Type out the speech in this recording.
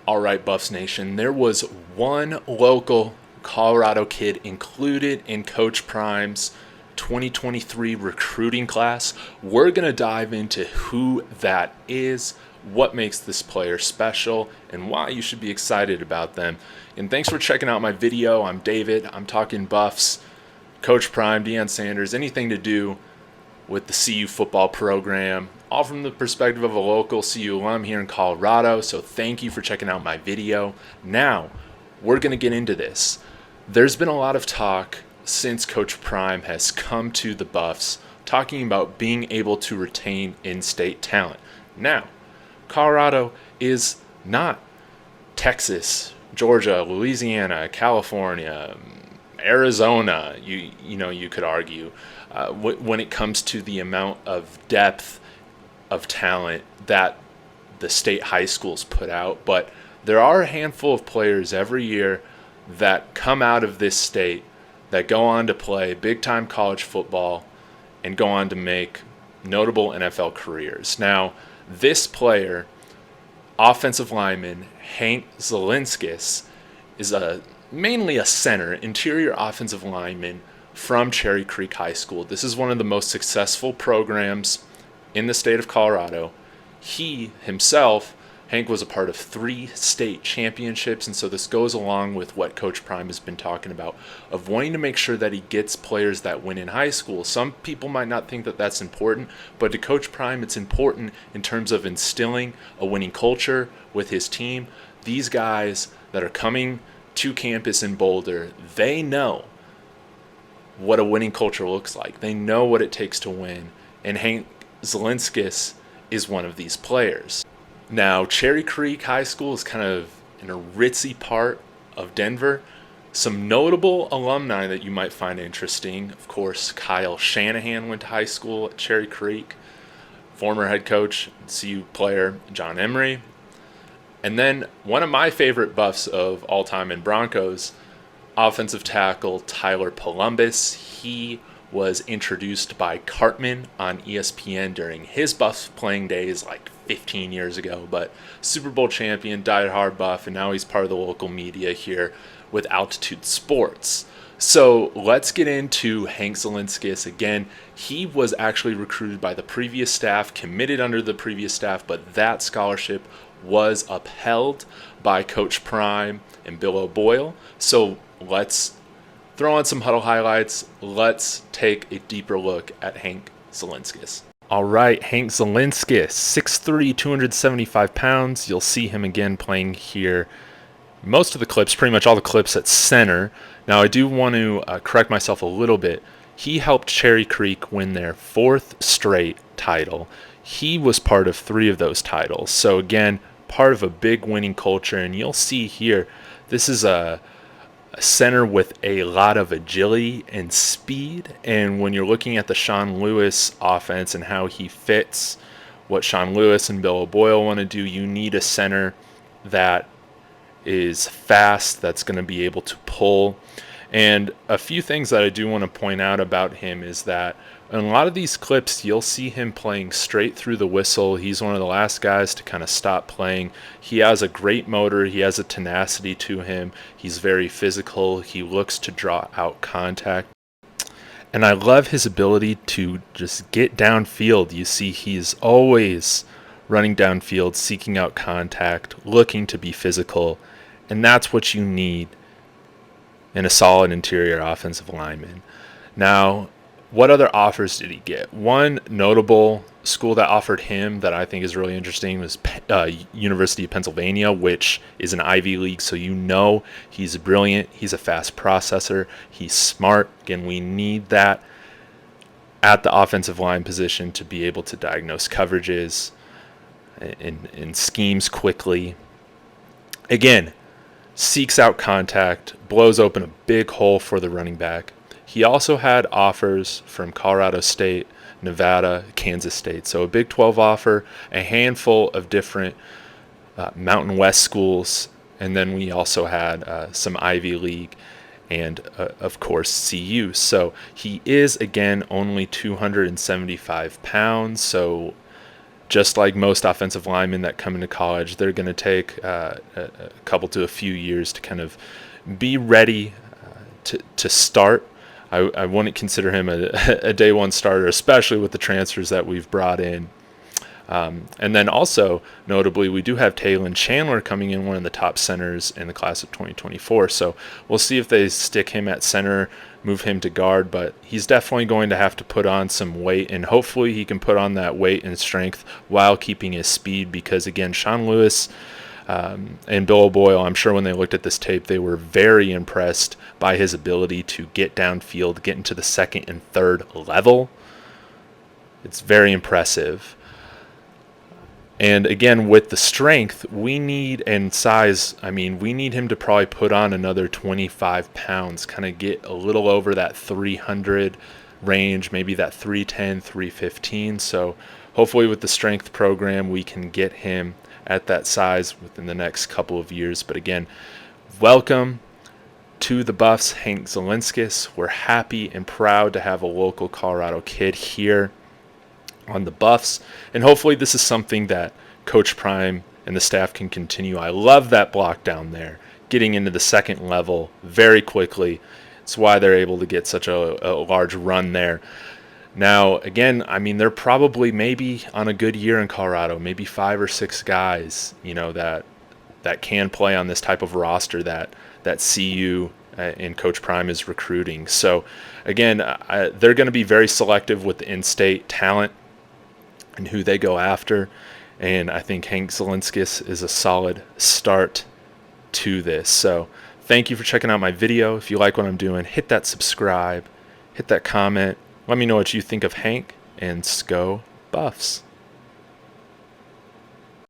All right, Buffs Nation, there was one local Colorado kid included in Coach Prime's 2023 recruiting class. We're going to dive into who that is, what makes this player special, and why you should be excited about them. And thanks for checking out my video. I'm David. I'm talking Buffs, Coach Prime, Deion Sanders, anything to do with the CU football program, all from the perspective of a local CU alum here in Colorado. So thank you for checking out my video. Now, we're going to get into this. There's been a lot of talk since Coach Prime has come to the Buffs talking about being able to retain in-state talent. Now, Colorado is not Texas, Georgia, Louisiana, California, Arizona, you could argue, when it comes to the amount of depth of talent that the state high schools put out. But there are a handful of players every year that come out of this state that go on to play big-time college football and go on to make notable NFL careers. Now, this player, offensive lineman Hank Zilinskas, is mainly a center, interior offensive lineman from Cherry Creek High School. This is one of the most successful programs in the state of Colorado. He himself, Hank, was a part of 3 state championships, and so this goes along with what Coach Prime has been talking about, of wanting to make sure that he gets players that win in high school. Some people might not think that that's important, but to Coach Prime, it's important in terms of instilling a winning culture with his team. These guys that are coming to campus in Boulder, they know what a winning culture looks like. They know what it takes to win, and Hank Zilinskas is one of these players. Now, Cherry Creek High School is kind of in a ritzy part of Denver. Some notable alumni that you might find interesting, of course, Kyle Shanahan went to high school at Cherry Creek, former head coach, CU player John Emery, and then one of my favorite Buffs of all time in Broncos, offensive tackle Tyler Columbus. He was introduced by Cartman on ESPN during his Buffs playing days like 15 years ago, but Super Bowl champion, diehard Buff, and now he's part of the local media here with Altitude Sports. So let's get into Hank Zilinskas. Again, he was actually recruited by the previous staff, committed under the previous staff, but that scholarship was upheld by Coach Prime and Bill O'Boyle. So let's throw on some huddle highlights. Let's take a deeper look at Hank Zilinskas. All right, Hank Zilinskas, 6'3", 275 pounds. You'll see him again playing here. Most of the clips, pretty much all the clips at center. Now, I do want to correct myself a little bit. He helped Cherry Creek win their 4th straight title. He was part of 3 of those titles. So again, part of a big winning culture. And you'll see here, this is a center with a lot of agility and speed. And when you're looking at the Sean Lewis offense and how he fits what Sean Lewis and Bill O'Boyle want to do, you need a center that is fast, that's going to be able to pull. And a few things that I do want to point out about him is that in a lot of these clips, you'll see him playing straight through the whistle. He's one of the last guys to kind of stop playing. He has a great motor. He has a tenacity to him. He's very physical. He looks to draw out contact. And I love his ability to just get downfield. You see, he's always running downfield, seeking out contact, looking to be physical. And that's what you need in a solid interior offensive lineman. Now, what other offers did he get? One notable school that offered him that I think is really interesting was University of Pennsylvania, which is an Ivy League, so you know he's brilliant. He's a fast processor. He's smart. Again, we need that at the offensive line position to be able to diagnose coverages and schemes quickly. Again, seeks out contact, blows open a big hole for the running back. He also had offers from Colorado State, Nevada, Kansas State. So a Big 12 offer, a handful of different Mountain West schools, and then we also had some Ivy League and, of course, CU. So he is, again, only 275 pounds. So just like most offensive linemen that come into college, they're going to take a couple to a few years to kind of be ready to start. I wouldn't consider him a day one starter, especially with the transfers that we've brought in. And then also, notably, we do have Taylon Chandler coming in, one of the top centers in the class of 2024. So we'll see if they stick him at center, move him to guard, but he's definitely going to have to put on some weight, and hopefully he can put on that weight and strength while keeping his speed, because, again, Sean Lewis and Bill O'Boyle, I'm sure when they looked at this tape, they were very impressed by his ability to get downfield, get into the second and third level. It's very impressive. And again, with the strength we need and size, I mean, we need him to probably put on another 25 pounds, kind of get a little over that 300 range, maybe that 310, 315. So hopefully with the strength program, we can get him at that size within the next couple of years. But again, welcome to the Buffs, Hank Zilinskas. We're happy and proud to have a local Colorado kid here on the Buffs, and hopefully this is something that Coach Prime and the staff can continue. I love that block down there, getting into the second level very quickly. It's why they're able to get such a large run there. Now, again, I mean, they're probably maybe on a good year in Colorado, maybe 5 or 6 guys, that can play on this type of roster that CU and Coach Prime is recruiting. So, again, they're going to be very selective with the in-state talent and who they go after. And I think Hank Zilinskas is a solid start to this. So thank you for checking out my video. If you like what I'm doing, hit that subscribe, hit that comment. Let me know what you think of Hank, and Sco Buffs.